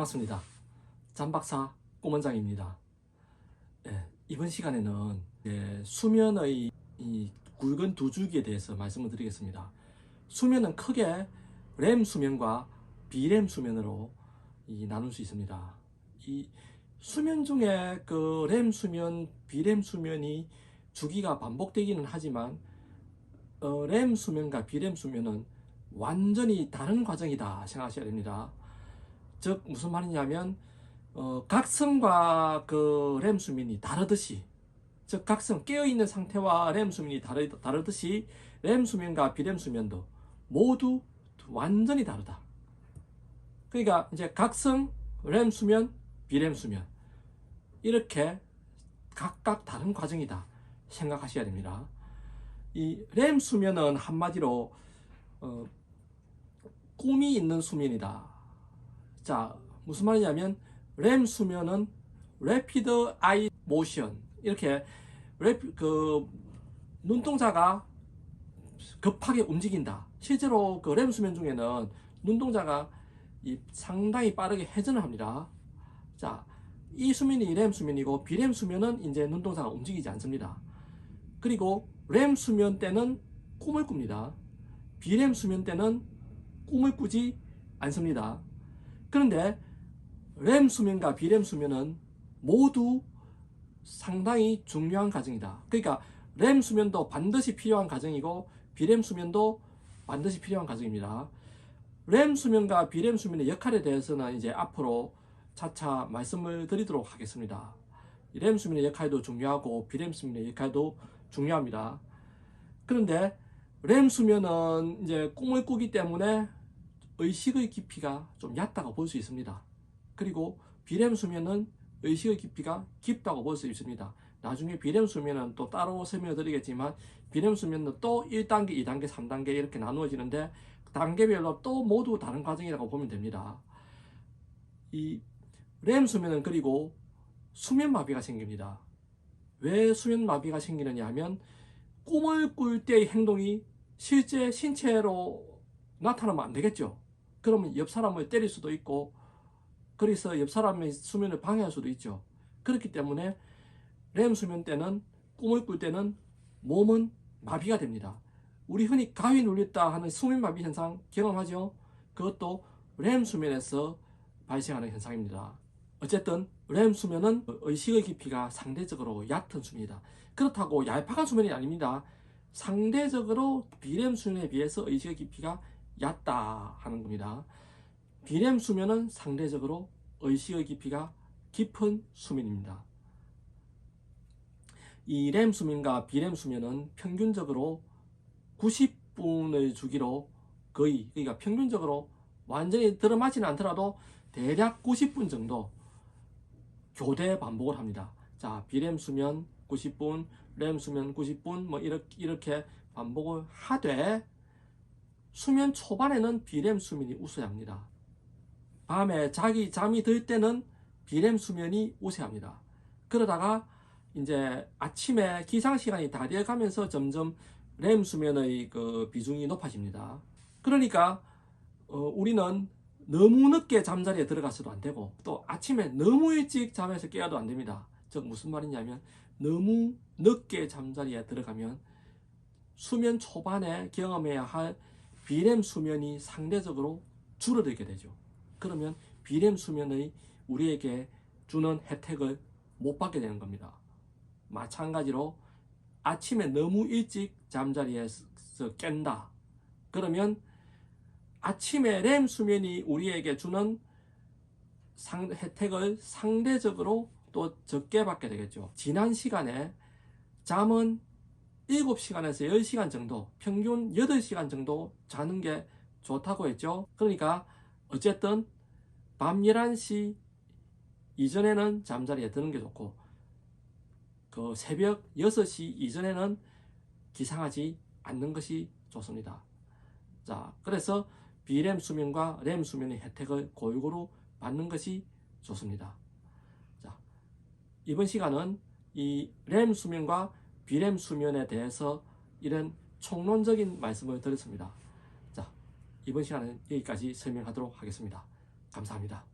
반갑습니다. 잠박사 꼬문장입니다. 이번 시간에는 수면의 이 굵은 두 줄기에 대해서 말씀을 드리겠습니다. 수면은 크게 렘 수면과 비렘 수면으로 나눌 수 있습니다. 이 수면 중에 그 렘 수면, 비렘 수면이 주기가 반복되기는 하지만 렘 수면과 비렘 수면은 완전히 다른 과정이다 생각하셔야 됩니다. 즉 무슨 말이냐면 각성과 그 렘 수면이 다르듯이, 즉 각성 깨어있는 상태와 렘 수면이 다르듯이 렘 수면과 비렘 수면도 모두 완전히 다르다. 그러니까 이제 각성, 렘 수면, 비렘 수면 이렇게 각각 다른 과정이다 생각하셔야 됩니다. 이 렘 수면은 한마디로 꿈이 있는 수면이다. 자, 무슨 말이냐면 렘 수면은 Rapid Eye Motion, 이렇게 눈동자가 급하게 움직인다. 실제로 그 렘 수면 중에는 눈동자가 상당히 빠르게 회전을 합니다. 자, 이 수면이 렘 수면이고, 비렘 수면은 이제 눈동자가 움직이지 않습니다. 그리고 렘 수면 때는 꿈을 꿉니다. 비렘 수면 때는 꿈을 꾸지 않습니다. 그런데 렘 수면과 비렘 수면은 모두 상당히 중요한 과정이다. 그러니까 렘 수면도 반드시 필요한 과정이고 비렘 수면도 반드시 필요한 과정입니다. 렘 수면과 비렘 수면의 역할에 대해서는 이제 앞으로 차차 말씀을 드리도록 하겠습니다. 렘 수면의 역할도 중요하고 비렘 수면의 역할도 중요합니다. 그런데 렘 수면은 이제 꿈을 꾸기 때문에 의식의 깊이가 좀 얕다고 볼 수 있습니다. 그리고 비렘 수면은 의식의 깊이가 깊다고 볼 수 있습니다. 나중에 비렘 수면은 또 따로 설명을 드리겠지만, 비렘 수면은 또 1단계, 2단계, 3단계 이렇게 나누어지는데 단계별로 또 모두 다른 과정이라고 보면 됩니다. 이 렘 수면은 그리고 수면마비가 생깁니다. 왜 수면마비가 생기느냐 하면, 꿈을 꿀 때의 행동이 실제 신체로 나타나면 안 되겠죠. 그러면 옆 사람을 때릴 수도 있고, 그래서 옆 사람의 수면을 방해할 수도 있죠. 그렇기 때문에 렘 수면 때는, 꿈을 꿀 때는 몸은 마비가 됩니다. 우리 흔히 가위 눌렸다 하는 수면 마비 현상 경험하죠? 그것도 렘 수면에서 발생하는 현상입니다. 어쨌든 렘 수면은 의식의 깊이가 상대적으로 얕은 수면이다. 그렇다고 얄팍한 수면이 아닙니다. 상대적으로 비렘 수면에 비해서 의식의 깊이가 얕다 하는 겁니다. 비렘 수면은 상대적으로 의식의 깊이가 깊은 수면입니다. 이 렘 수면과 비렘 수면은 평균적으로 90분의 주기로 그러니까 평균적으로 완전히 들어맞지는 않더라도 대략 90분 정도 교대 반복을 합니다. 자, 비렘 수면 90분, 렘 수면 90분 뭐 이렇게 반복을 하되, 수면 초반에는 비렘 수면이 우세합니다. 밤에 잠이 들 때는 비렘 수면이 우세합니다. 그러다가 이제 아침에 기상 시간이 다 되어가면서 점점 렘 수면의 그 비중이 높아집니다. 그러니까 우리는 너무 늦게 잠자리에 들어가서도 안 되고, 또 아침에 너무 일찍 잠에서 깨어도 안 됩니다. 즉 무슨 말이냐면, 너무 늦게 잠자리에 들어가면 수면 초반에 경험해야 할 비렘 수면이 상대적으로 줄어들게 되죠. 그러면 비렘 수면의 우리에게 주는 혜택을 못 받게 되는 겁니다. 마찬가지로 아침에 너무 일찍 잠자리에서 깬다. 그러면 아침에 렘 수면이 우리에게 주는 혜택을 상대적으로 또 적게 받게 되겠죠. 지난 시간에 잠은 7시간에서 10시간 정도, 평균 8시간 정도 자는 게 좋다고 했죠. 그러니까 어쨌든 밤 11시 이전에는 잠자리에 드는 게 좋고, 그 새벽 6시 이전에는 기상하지 않는 것이 좋습니다. 자, 그래서 비렘 수면과 렘 수면의 혜택을 골고루 받는 것이 좋습니다. 자, 이번 시간은 이 렘 수면과 비렘 수면에 대해서 이런 총론적인 말씀을 드렸습니다. 자, 이번 시간은 여기까지 설명하도록 하겠습니다. 감사합니다.